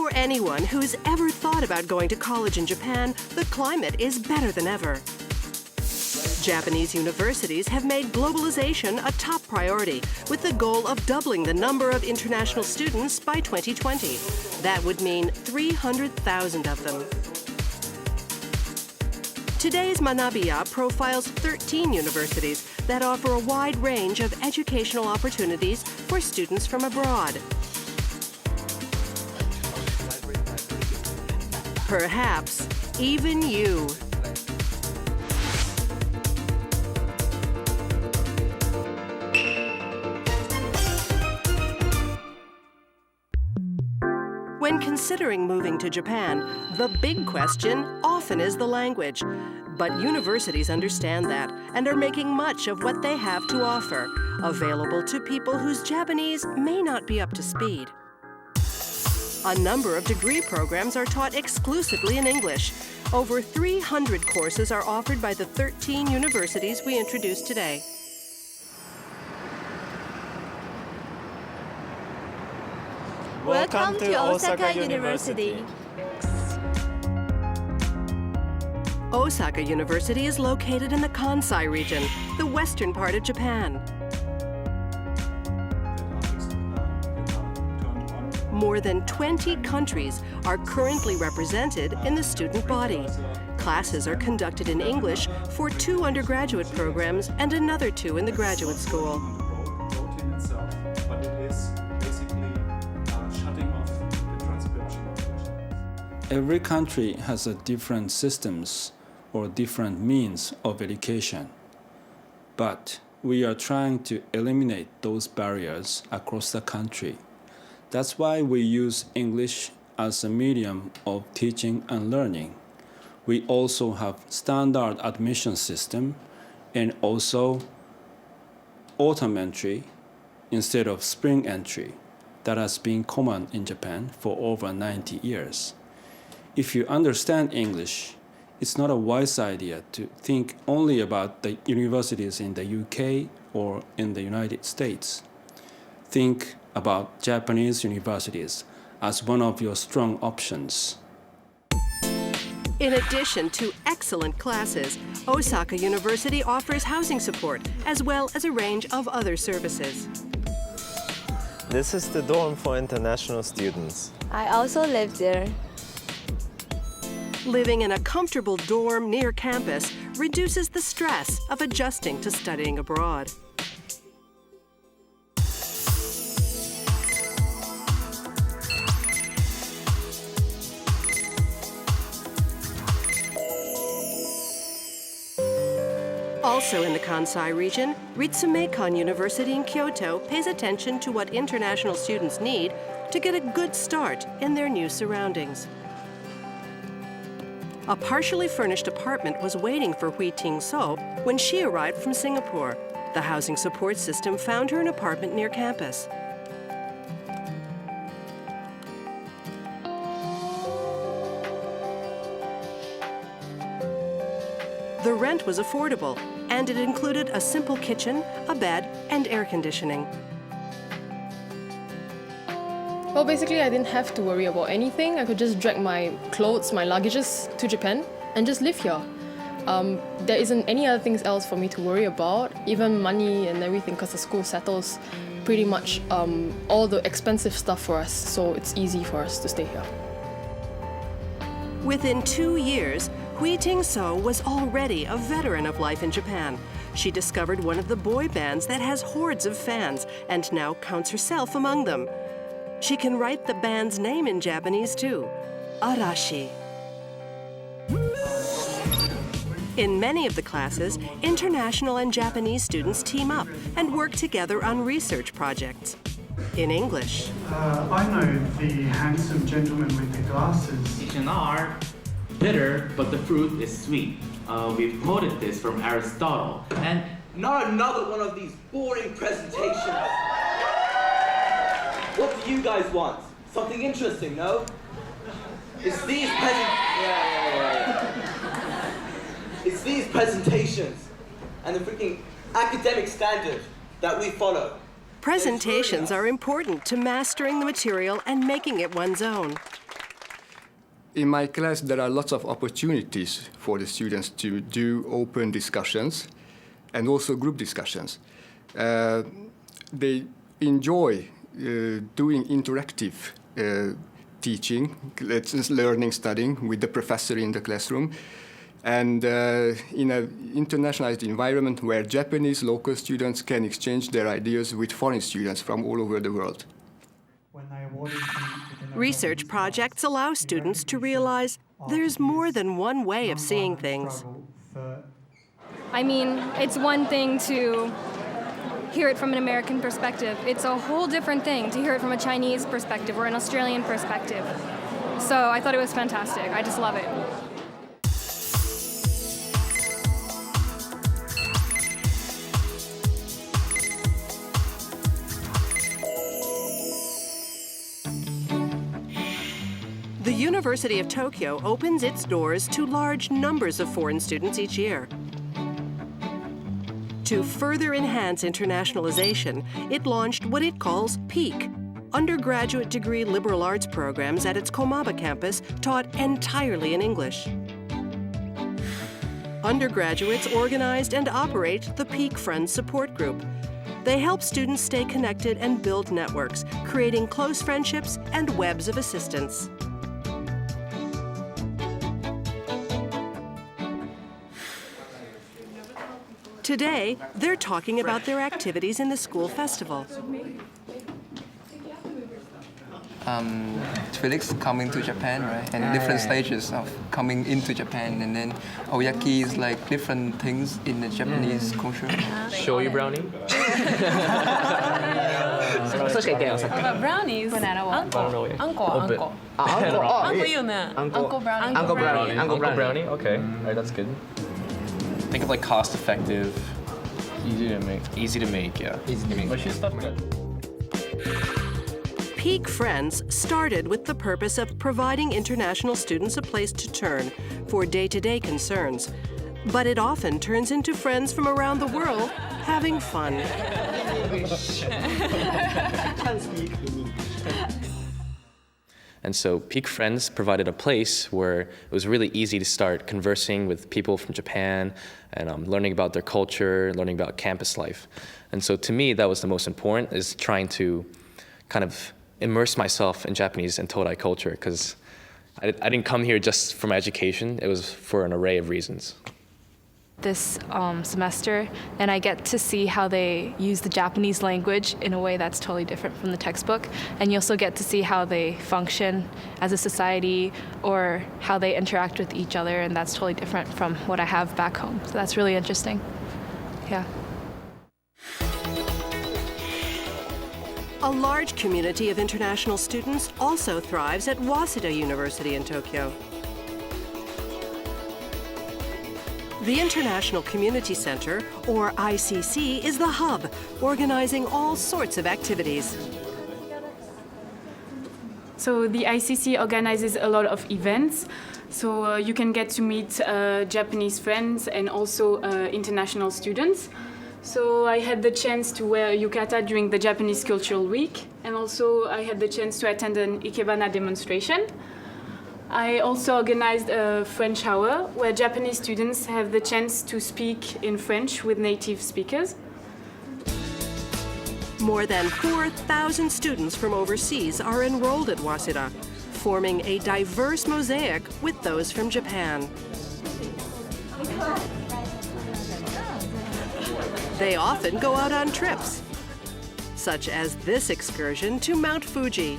For anyone who's ever thought about going to college in Japan, the climate is better than ever. Japanese universities have made globalization a top priority, with the goal of doubling the number of international students by 2020. That would mean 300,000 of them. Today's Manabiya profiles 13 universities that offer a wide range of educational opportunities for students from abroad. Perhaps even you. When considering moving to Japan, the big question often is the language. But universities understand that and are making much of what they have to offer, available to people whose Japanese may not be up to speed. A number of degree programs are taught exclusively in English. Over 300 courses are offered by the 13 universities we introduced today. Welcome to Osaka University. Osaka University is located in the Kansai region, the western part of Japan. More than 20 countries are currently represented in the student body. Classes are conducted in English for 2 undergraduate programs and another 2 in the graduate school. Every country has a different systems or different means of education. But we are trying to eliminate those barriers across the country. That's why we use English as a medium of teaching and learning. We also have standard admission system and also autumn entry instead of spring entry that has been common in Japan for over 90 years. If you understand English, it's not a wise idea to think only about the universities in the UK or in the United States. Think about Japanese universities as one of your strong options. In addition to excellent classes, Osaka University offers housing support as well as a range of other services. This is the dorm for international students. I also live there. Living in a comfortable dorm near campus reduces the stress of adjusting to studying abroad. Also in the Kansai region, Ritsumeikan University in Kyoto pays attention to what international students need to get a good start in their new surroundings. A partially furnished apartment was waiting for Hui Ting-so when she arrived from Singapore. The housing support system found her an apartment near campus. The rent was affordable, and it included a simple kitchen, a bed, and air conditioning. Well, basically, I didn't have to worry about anything. I could just drag my clothes, my luggages to Japan and just live here. There isn't any other things else for me to worry about, even money and everything, because the school settles pretty much all the expensive stuff for us, so it's easy for us to stay here. Within 2 years, Hui Ting-so was already a veteran of life in Japan. She discovered one of the boy bands that has hordes of fans and now counts herself among them. She can write the band's name in Japanese too, Arashi. In many of the classes, international and Japanese students team up and work together on research projects. In English. I know the handsome gentleman with the glasses. Are bitter, but the fruit is sweet. We've quoted this from Aristotle. And not another one of these boring presentations. What do you guys want? Something interesting, no? It's these It's these presentations and the freaking academic standard that we follow. Presentations are important to mastering the material and making it one's own. In my class, there are lots of opportunities for the students to do open discussions and also group discussions. They enjoy doing interactive teaching, learning, studying with the professor in the classroom. And in an internationalized environment where Japanese local students can exchange their ideas with foreign students from all over the world. Research projects allow students to realize there's more than one way of seeing things. I mean, it's one thing to hear it from an American perspective. It's a whole different thing to hear it from a Chinese perspective or an Australian perspective. So I thought it was fantastic. I just love it. The University of Tokyo opens its doors to large numbers of foreign students each year. To further enhance internationalization, it launched what it calls PEAK, undergraduate degree liberal arts programs at its Komaba campus taught entirely in English. Undergraduates organized and operate the PEAK Friends Support Group. They help students stay connected and build networks, creating close friendships and webs of assistance. Today, they're talking about their activities in the school festival. Felix coming to Japan, right? And different stages of coming into Japan. And then oyaki is like different things in the Japanese culture. Shoyu brownie? About brownies? Banana one. Anko. Anko. Anko brownie. Anko brownie? Okay. All right, that's good. Think of like cost-effective, easy to make. Easy to make, yeah. Easy to make. But she's stuff good. PEAK Friends started with the purpose of providing international students a place to turn for day-to-day concerns. But it often turns into friends from around the world having fun. And so PEAK Friends provided a place where it was really easy to start conversing with people from Japan and learning about their culture, learning about campus life. And so to me, that was the most important, is trying to kind of immerse myself in Japanese and Todai culture, because I didn't come here just for my education. It was for an array of reasons. This semester, and I get to see how they use the Japanese language in a way that's totally different from the textbook. And you also get to see how they function as a society or how they interact with each other, and that's totally different from what I have back home. So that's really interesting. Yeah. A large community of international students also thrives at Waseda University in Tokyo. The International Community Center, or ICC, is the hub, organizing all sorts of activities. So the ICC organizes a lot of events, so you can get to meet Japanese friends and also international students. So I had the chance to wear yukata during the Japanese Cultural Week, and also I had the chance to attend an ikebana demonstration. I also organized a French hour where Japanese students have the chance to speak in French with native speakers. More than 4,000 students from overseas are enrolled at Waseda, forming a diverse mosaic with those from Japan. They often go out on trips, such as this excursion to Mount Fuji.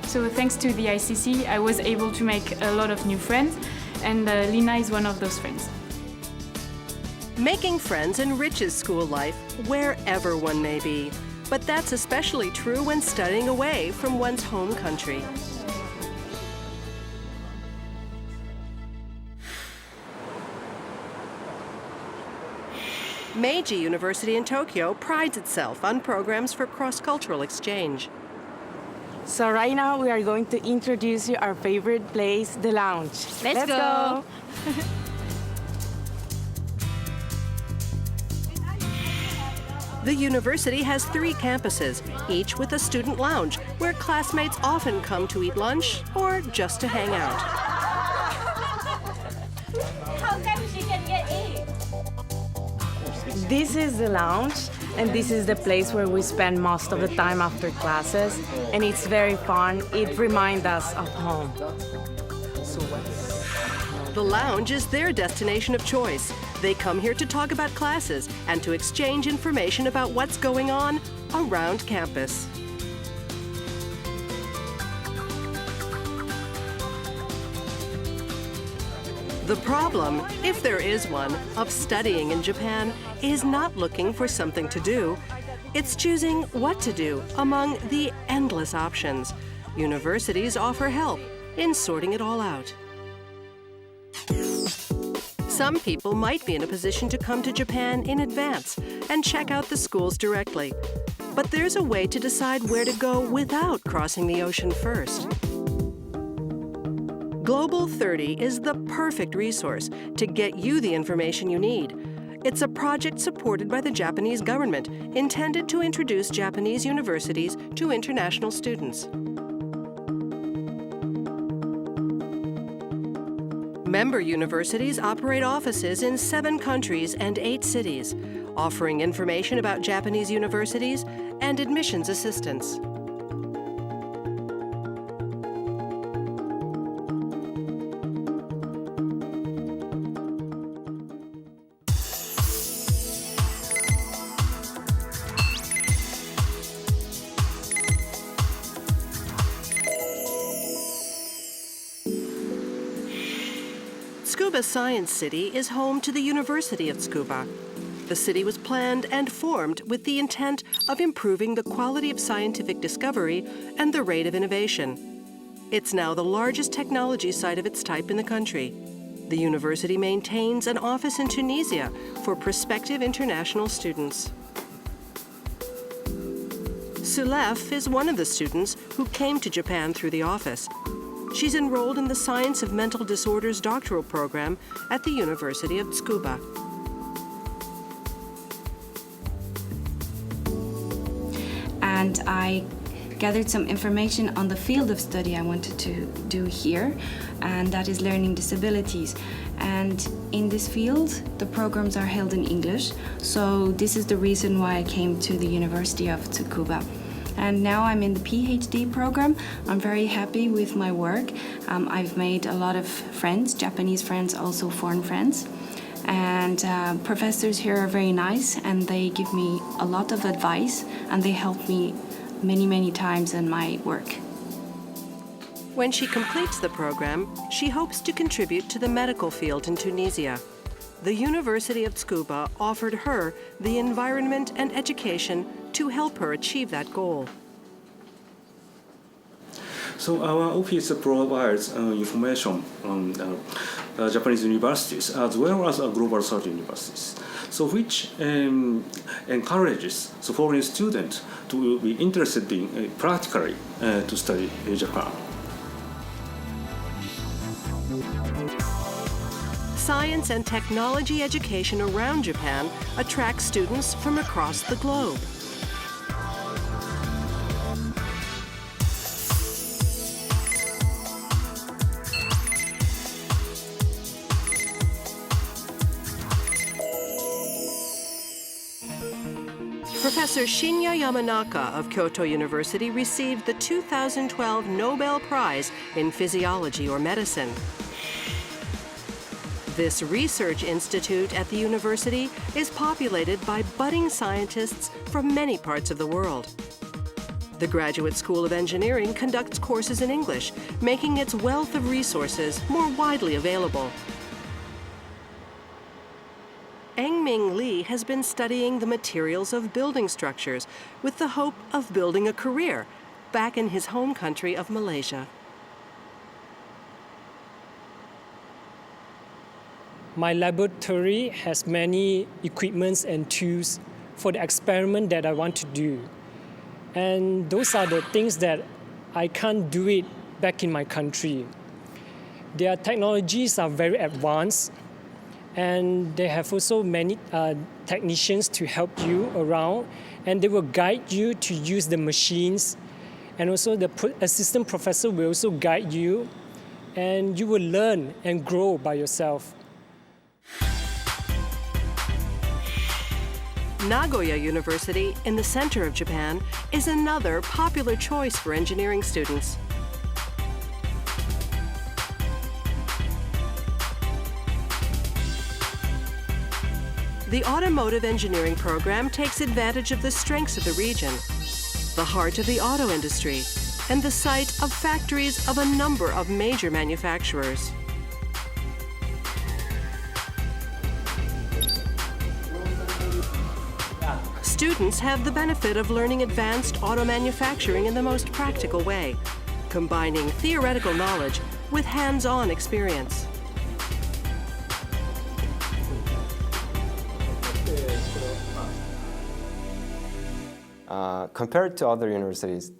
So thanks to the ICC, I was able to make a lot of new friends, and Lina is one of those friends. Making friends enriches school life wherever one may be, but that's especially true when studying away from one's home country. Meiji University in Tokyo prides itself on programs for cross-cultural exchange. So right now we are going to introduce you our favorite place, the lounge. Let's go. The university has 3 campuses, each with a student lounge, where classmates often come to eat lunch or just to hang out. This is the lounge, and this is the place where we spend most of the time after classes, and it's very fun. It reminds us of home. The lounge is their destination of choice. They come here to talk about classes and to exchange information about what's going on around campus. The problem, if there is one, of studying in Japan is not looking for something to do. It's choosing what to do among the endless options. Universities offer help in sorting it all out. Some people might be in a position to come to Japan in advance and check out the schools directly. But there's a way to decide where to go without crossing the ocean first. Global 30 is the perfect resource to get you the information you need. It's a project supported by the Japanese government, intended to introduce Japanese universities to international students. Member universities operate offices in 7 countries and 8 cities, offering information about Japanese universities and admissions assistance. Tsukuba Science City is home to the University of Tsukuba. The city was planned and formed with the intent of improving the quality of scientific discovery and the rate of innovation. It's now the largest technology site of its type in the country. The university maintains an office in Tunisia for prospective international students. Sulef is one of the students who came to Japan through the office. She's enrolled in the Science of Mental Disorders doctoral program at the University of Tsukuba. And I gathered some information on the field of study I wanted to do here, and that is learning disabilities. And in this field, the programs are held in English, so this is the reason why I came to the University of Tsukuba. And now I'm in the PhD program. I'm very happy with my work. I've made a lot of friends, Japanese friends, also foreign friends. And professors here are very nice, and they give me a lot of advice, and they help me many, many times in my work. When she completes the program, she hopes to contribute to the medical field in Tunisia. The University of Tsukuba offered her the environment and education to help her achieve that goal. So our office provides information on Japanese universities as well as global south universities, so which encourages the foreign student to be interested in practically to study in Japan. Science and technology education around Japan attracts students from across the globe. Professor Shinya Yamanaka of Kyoto University received the 2012 Nobel Prize in Physiology or Medicine. This research institute at the university is populated by budding scientists from many parts of the world. The Graduate School of Engineering conducts courses in English, making its wealth of resources more widely available. Engming Lee has been studying the materials of building structures with the hope of building a career back in his home country of Malaysia. My laboratory has many equipments and tools for the experiment that I want to do. And those are the things that I can't do it back in my country. Their technologies are very advanced, And they have also many technicians to help you around, and they will guide you to use the machines. And also the assistant professor will also guide you, and you will learn and grow by yourself. Nagoya University, in the center of Japan, is another popular choice for engineering students. The automotive engineering program takes advantage of the strengths of the region, the heart of the auto industry, and the site of factories of a number of major manufacturers. Students have the benefit of learning advanced auto manufacturing in the most practical way, combining theoretical knowledge with hands-on experience. Compared to other universities,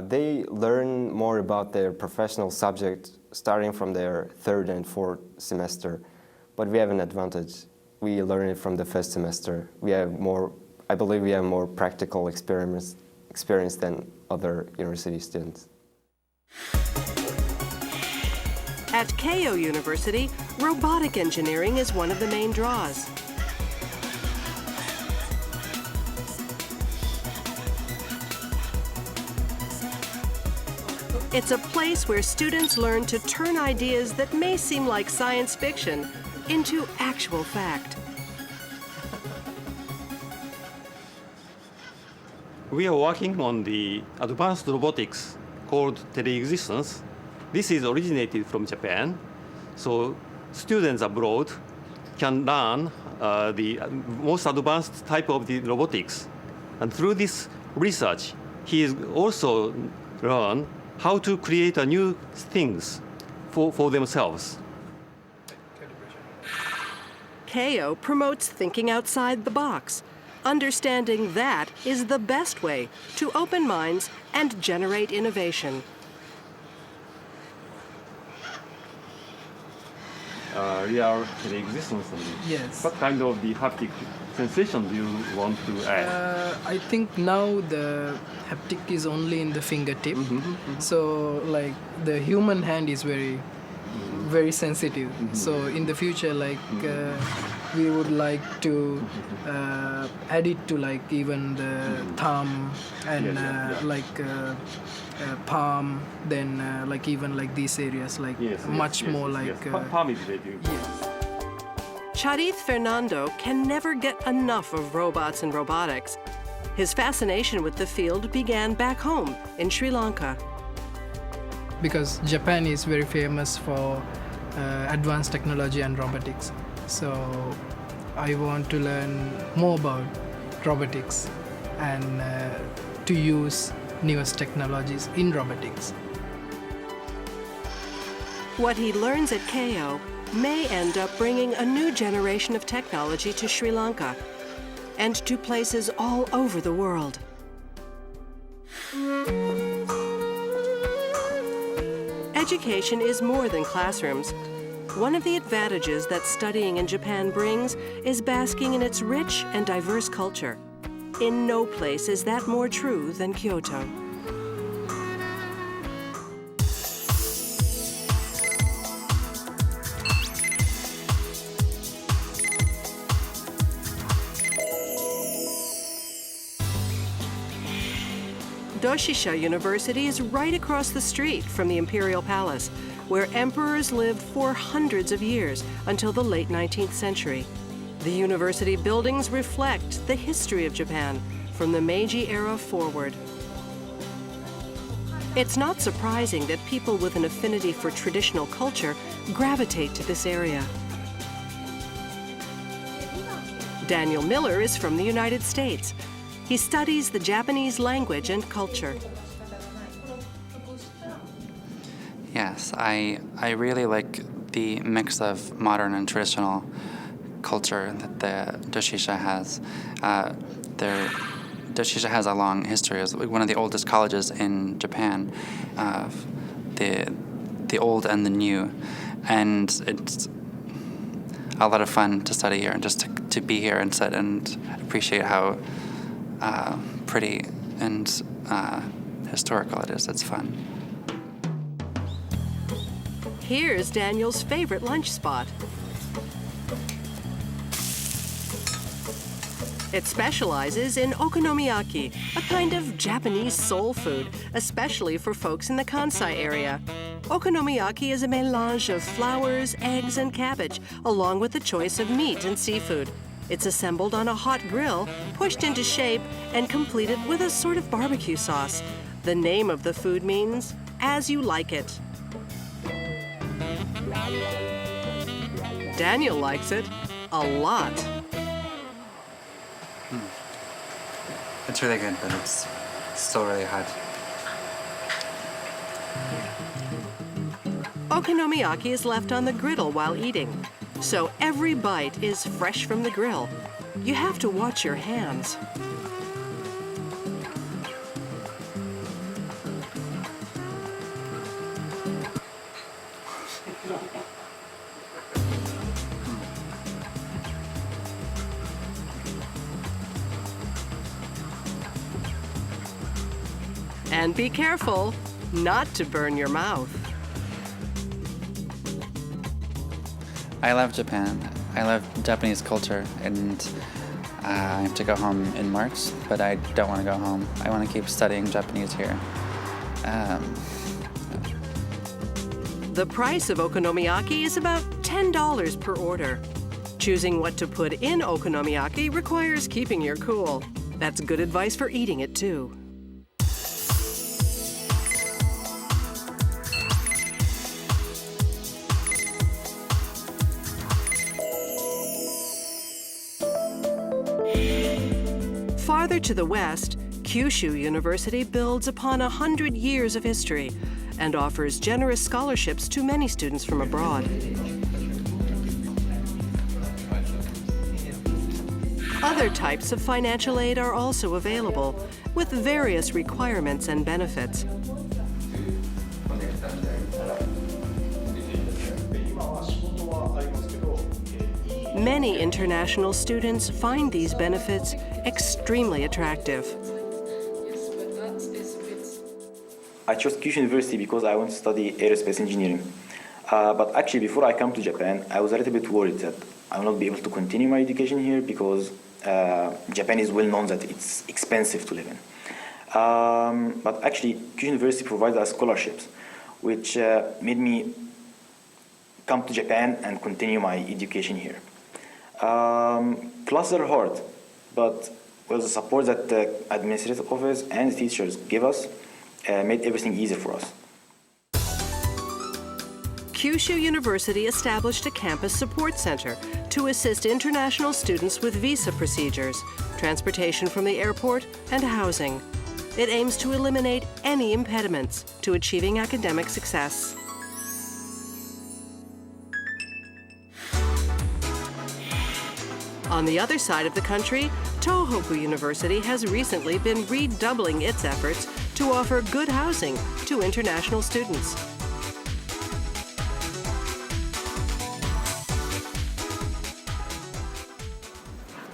they learn more about their professional subject starting from their third and fourth semester. But we have an advantage. We learn it from the first semester. I believe we have more practical experience than other university students. At Keio University, robotic engineering is one of the main draws. It's a place where students learn to turn ideas that may seem like science fiction into actual fact. We are working on the advanced robotics called teleexistence. This is originated from Japan, so students abroad can learn the most advanced type of the robotics. And through this research, he is also learn how to create new things for themselves. Keio promotes thinking outside the box. Understanding that is the best way to open minds and generate innovation. Real existence. Yes. What kind of the haptic sensation do you want to add? I think now the haptic is only in the fingertip. So like the human hand is very sensitive. So in the future, like we would like to add it to like even the thumb and palm, then like even like these areas, like much more like. Palm is ready. Charith Fernando can never get enough of robots and robotics. His fascination with the field began back home in Sri Lanka. Because Japan is very famous for advanced technology and robotics. So I want to learn more about robotics and to use newest technologies in robotics. What he learns at Keio may end up bringing a new generation of technology to Sri Lanka and to places all over the world. Education is more than classrooms. One of the advantages that studying in Japan brings is basking in its rich and diverse culture. In no place is that more true than Kyoto. Doshisha University is right across the street from the Imperial Palace, where emperors lived for hundreds of years until the late 19th century. The university buildings reflect the history of Japan from the Meiji era forward. It's not surprising that people with an affinity for traditional culture gravitate to this area. Daniel Miller is from the United States. He studies the Japanese language and culture. Yes, I really like the mix of modern and traditional culture that the Doshisha has. Doshisha has a long history as one of the oldest colleges in Japan, the old and the new, and it's a lot of fun to study here and just to be here and sit and appreciate how pretty and historical it is. It's fun. Here's Daniel's favorite lunch spot. It specializes in okonomiyaki, a kind of Japanese soul food, especially for folks in the Kansai area. Okonomiyaki is a mélange of flours, eggs, and cabbage, along with the choice of meat and seafood. It's assembled on a hot grill, pushed into shape, and completed with a sort of barbecue sauce. The name of the food means, as you like it. Daniel likes it a lot. It's really good, but it's still really hot. Okonomiyaki is left on the griddle while eating, so every bite is fresh from the grill. You have to watch your hands. And be careful not to burn your mouth. I love Japan. I love Japanese culture, and I have to go home in March, but I don't want to go home. I want to keep studying Japanese here. The price of okonomiyaki is about $10 per order. Choosing what to put in okonomiyaki requires keeping your cool. That's good advice for eating it, too. Farther to the west, Kyushu University builds upon 100 years of history and offers generous scholarships to many students from abroad. Other types of financial aid are also available, with various requirements and benefits. Many international students find these benefits extremely attractive. I chose Kyushu University because I want to study aerospace engineering. But actually, before I come to Japan, I was a little bit worried that I will not be able to continue my education here because Japan is well known that it's expensive to live in. But actually, Kyushu University provided us scholarships, which made me come to Japan and continue my education here. Classes are hard, but with the support that the administrative office and the teachers give us, made everything easier for us. Kyushu University established a campus support center to assist international students with visa procedures, transportation from the airport, and housing. It aims to eliminate any impediments to achieving academic success. On the other side of the country, Tohoku University has recently been redoubling its efforts to offer good housing to international students.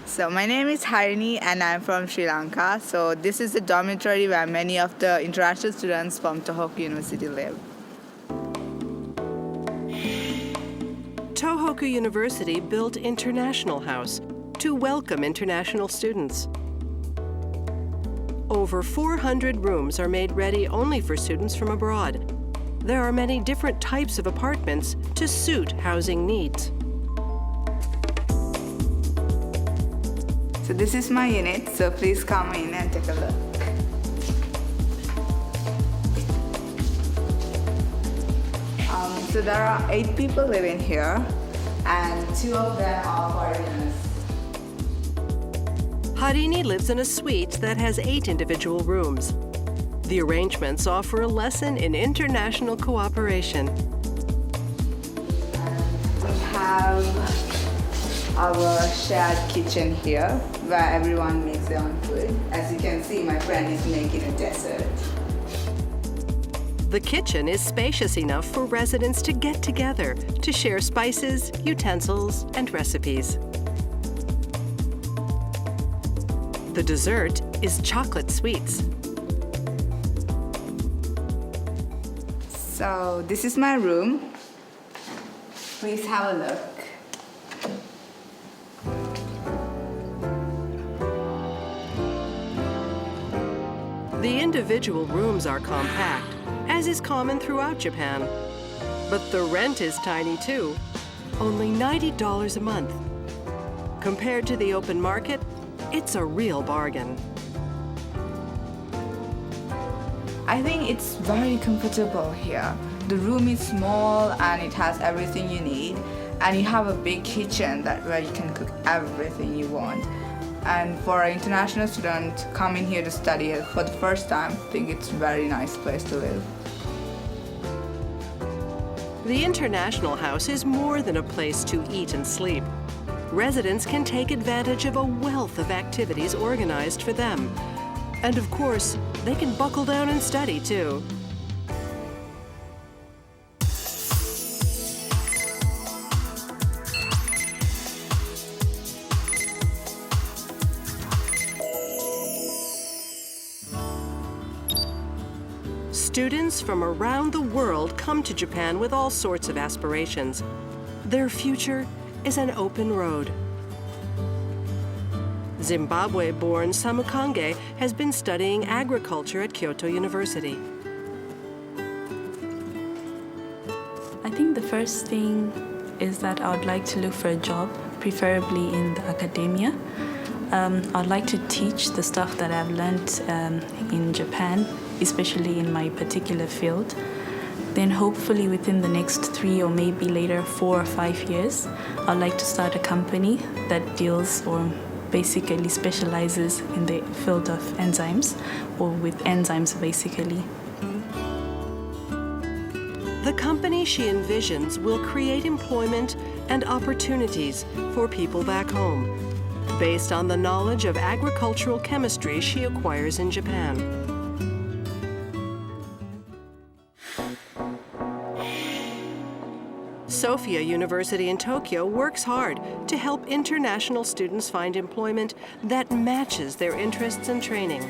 So my name is Harini and I'm from Sri Lanka. So this is the dormitory where many of the international students from Tohoku University live. Tohoku University built International House to welcome international students. Over 400 rooms are made ready only for students from abroad. There are many different types of apartments to suit housing needs. So this is my unit, so please come in and take a look. So there are 8 people living here, and 2 of them are foreigners. Harini lives in a suite that has 8 individual rooms. The arrangements offer a lesson in international cooperation. We have our shared kitchen here, where everyone makes their own food. As you can see, my friend is making a dessert. The kitchen is spacious enough for residents to get together to share spices, utensils, and recipes. The dessert is chocolate sweets. So this is my room. Please have a look. The individual rooms are compact, as is common throughout Japan. But the rent is tiny too, only $90 a month. Compared to the open market, it's a real bargain. I think it's very comfortable here. The room is small and it has everything you need. And you have a big kitchen where you can cook everything you want. And for an international student coming here to study for the first time, I think it's a very nice place to live. The International House is more than a place to eat and sleep. Residents can take advantage of a wealth of activities organized for them. And of course, they can buckle down and study too. Students from around the world come to Japan with all sorts of aspirations. Their future is an open road. Zimbabwe-born Samukange has been studying agriculture at Kyoto University. I think the first thing is that I would like to look for a job, preferably in the academia. I'd like to teach the stuff that I've learned in Japan, especially in my particular field. Then hopefully within the next 3 or maybe later 4 or 5 years, I'd like to start a company that deals or basically specializes in the field of enzymes, or with enzymes basically. The company she envisions will create employment and opportunities for people back home, based on the knowledge of agricultural chemistry she acquires in Japan. Sophia University in Tokyo works hard to help international students find employment that matches their interests and training.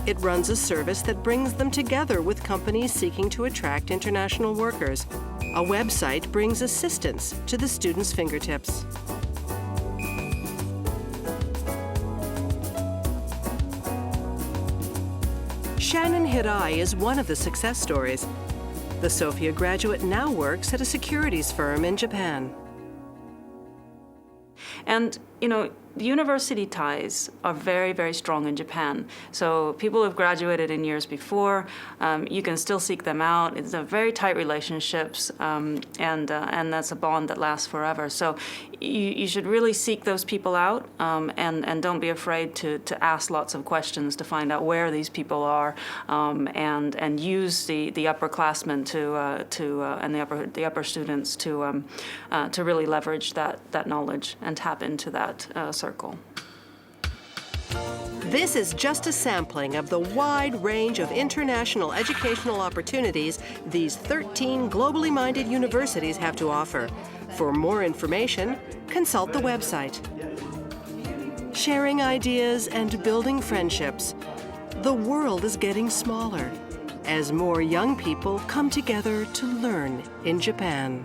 It runs a service that brings them together with companies seeking to attract international workers. A website brings assistance to the students' fingertips. Shannon Hirai is one of the success stories. The Sophia graduate now works at a securities firm in Japan. And, you know, the university ties are very, very strong in Japan. So people who've graduated in years before, you can still seek them out. It's a very tight relationships, and that's a bond that lasts forever. So you should really seek those people out, and don't be afraid to ask lots of questions to find out where these people are, and use the upperclassmen and the upper students to really leverage that knowledge and tap into that circle. This is just a sampling of the wide range of international educational opportunities these 13 globally minded universities have to offer. For more information, consult the website. Sharing ideas and building friendships, the world is getting smaller as more young people come together to learn in Japan.